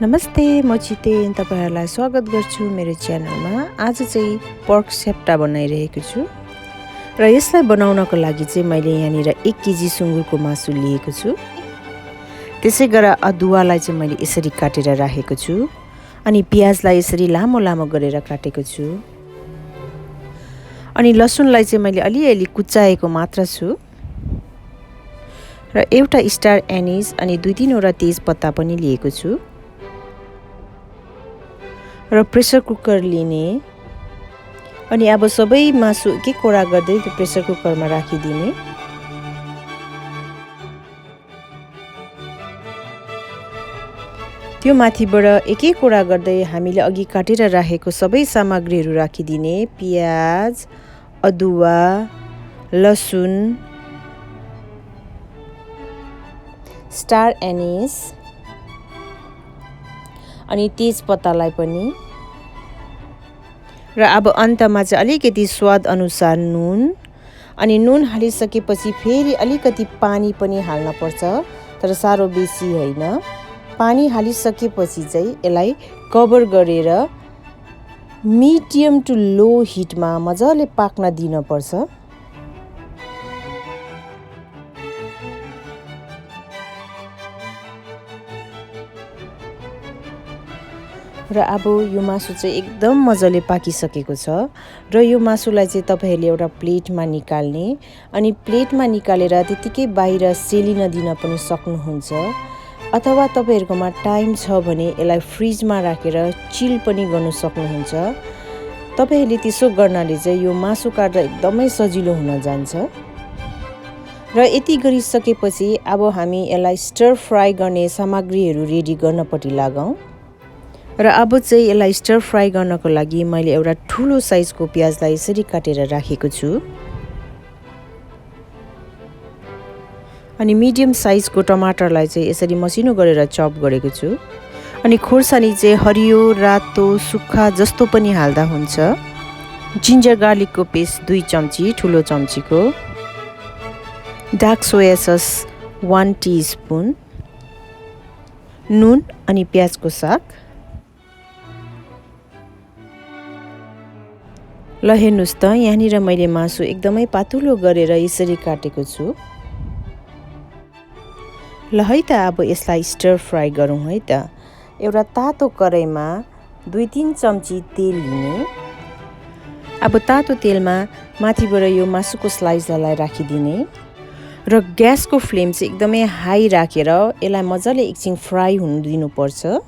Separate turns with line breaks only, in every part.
नमस्ते, म छितेन तपाईहरुलाई स्वागत गर्छु मेरो च्यानलमा। आज चाहिँ पर्क स्याप्टा बनाइरहेको छु र यसलाई बनाउनको लागि चाहिँ मैले यहाँनिर 1 केजी सुँगुरको मासु लिएको छु। त्यसै गरेर अदुवालाई चाहिँ मैले यसरी काटेर राखेको छु अनि प्याजलाई यसरी लामो लामो गरेर काटेको छु। अनि लसुनलाई चाहिँ मैले अलिअलि कुचाएको मात्र छु र एउटा स्टार एनिस अनि 2-3 वटा तेजपत्ता पनि लिएको छु। र प्रेसर कुकर लिने अनि अब सबै मासु एक कोडा गर्दै त्यो प्रेसर कुकरमा राखिदिने। त्यो माथिबाट एक कोडा गर्दै हामीले अघि काटेर राखेको सबै सामग्रीहरू राखिदिने। प्याज, अदुवा, लसुन, स्टार एनिस अनि तेजपत्तालाई पनि र अब अन्तमा चाहिँ अलिकति स्वाद अनुसार नुन अनि नुन हालिसकेपछि फेरि अलिकति पानी पनि हाल्न पर्छ, तर साह्रो बेसी हैन। पानी हालिसकेपछि चाहिँ यसलाई कभर गरेर मिडियम टु लो हिटमा मजाले पाक्न दिन पर्छ। र अब यो मासु चाहिँ एकदम मजाले पाकिसकेको छ र यो मासुलाई चाहिँ तपाईहरुले एउटा प्लेटमा निकाल्ने अनि प्लेटमा निकालेर त्यतिकै बाहिर सेलिन दिन पनि सक्नुहुन्छ, अथवा तपाईहरुकोमा टाइम छ भने यसलाई फ्रिजमा राखेर चिल पनि गर्न सक्नुहुन्छ। तपाईहरुले त्यसो गर्नाले चाहिँ यो मासु काट्दा एकदमै सजिलो हुन जान्छ। र यति गरिसकेपछि अब हामी यसलाई स्टर फ्राई गर्ने सामग्रीहरू रेडी गर्नपट्टि लागौं। र अब चाहिँ यसलाई स्टर फ्राई गर्नको लागि मैले एउटा ठुलो साइजको प्याजलाई यसरी काटेर राखेको छु अनि मिडियम साइजको टमाटरलाई चाहिँ यसरी मसिनो गरेर चप गरेको छु अनि खोर्सानी चाहिँ हरियो, रातो, सुक्खा जस्तो पनि हाल्दा हुन्छ। जिन्जर गार्लिकको पेस्ट 2 चम्ची ठुलो चम्चीको, डार्क सोया सस 1 टीस्पुन, नुन अनि प्याजको साग। ल हेर्नुस् त, यहाँनिर मैले मासु एकदमै पातुलो गरेर यसरी काटेको छु। ल है त अब यसलाई स्टर फ्राई गरौँ है त। एउटा तातो कराईमा 2-3 चम्ची तेल लिने। अब तातो तेलमा माथिबाट यो मासुको स्लाइसलाई राखिदिने र ग्यासको फ्लेम चाहिँ एकदमै हाई राखेर यसलाई मजाले एकछिन फ्राई हुन दिनुपर्छ।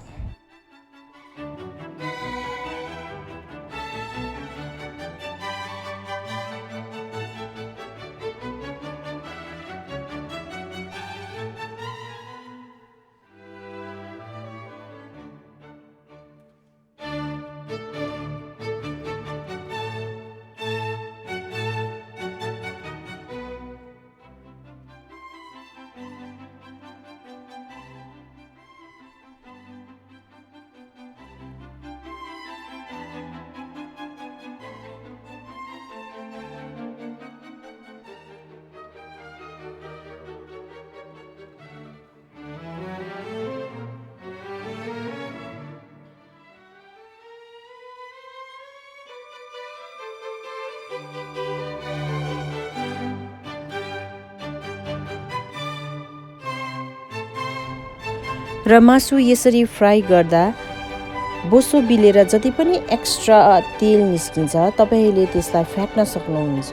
र मासु यसरी फ्राई गर्दा बोसो बिलेर जति पनि एक्स्ट्रा तेल निस्किन्छ तपाईहरुले त्यसलाई फ्याक्न सक्नुहुन्छ।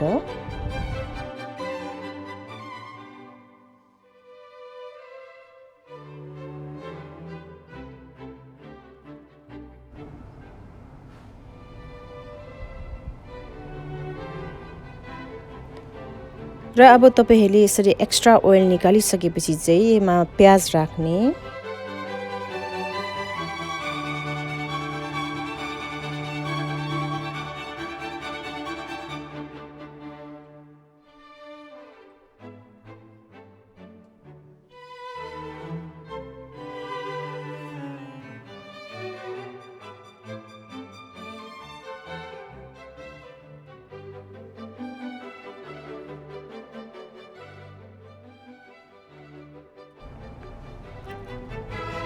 र अब तपाईहरुले यसरी एक्स्ट्रा ओइल निकालिसकेपछि चाहिँ यसमा प्याज राख्ने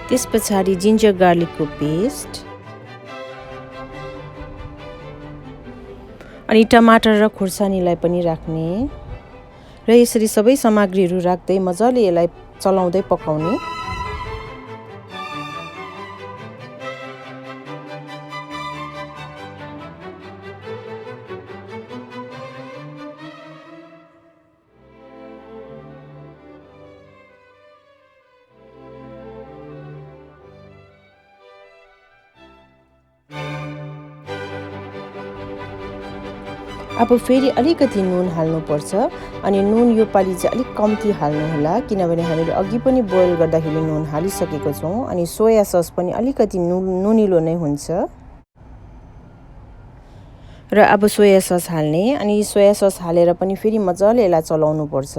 त्यस पछाडि जिन्जर गार्लिकको पेस्ट अनि टमाटर र खुर्सानीलाई पनि राख्ने र यसरी सबै सामग्रीहरू राख्दै मजाले यसलाई चलाउँदै पकाउने। अब फेरि अलिकति नुन हाल्नुपर्छ अनि नुन यो पालि चाहिँ अलिक कम्ती हाल्नुहोला किनभने हामीले अघि पनि बोइल गर्दाखेरि नुन हालिसकेको छौँ अनि सोया सस पनि अलिकति नुनिलो नै हुन्छ। र अब सोया सस हाल्ने अनि सोया सस हालेर पनि फेरि मजाले यसलाई चलाउनुपर्छ।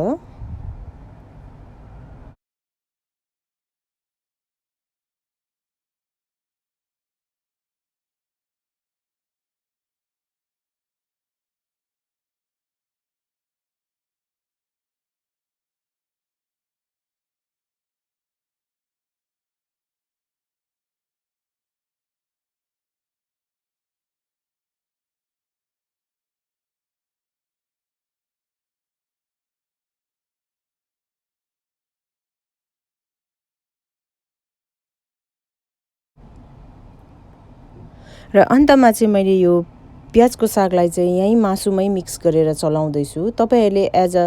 र अन्तमा चाहिँ मैले यो प्याजको सागलाई चाहिँ यहीँ मासुमै मिक्स गरेर चलाउँदैछु। तपाईहरूले एज अ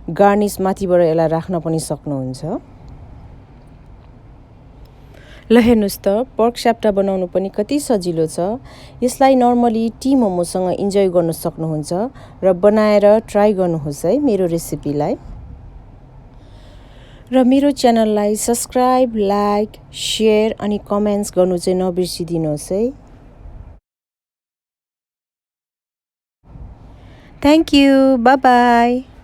गार्निस माथिबाट यसलाई राख्न पनि सक्नुहुन्छ। ल हेर्नुहोस् त पर्क स्याप्टा बनाउनु पनि कति सजिलो छ। यसलाई नर्मली टी मोमोसँग इन्जोय गर्न सक्नुहुन्छ र बनाएर ट्राई गर्नुहोस् है मेरो रेसिपीलाई। र मेरो च्यानललाई सब्सक्राइब, लाइक, सेयर अनि कमेन्ट्स गर्नु चाहिँ नबिर्सिदिनुहोस् है। Thank you. Bye-bye.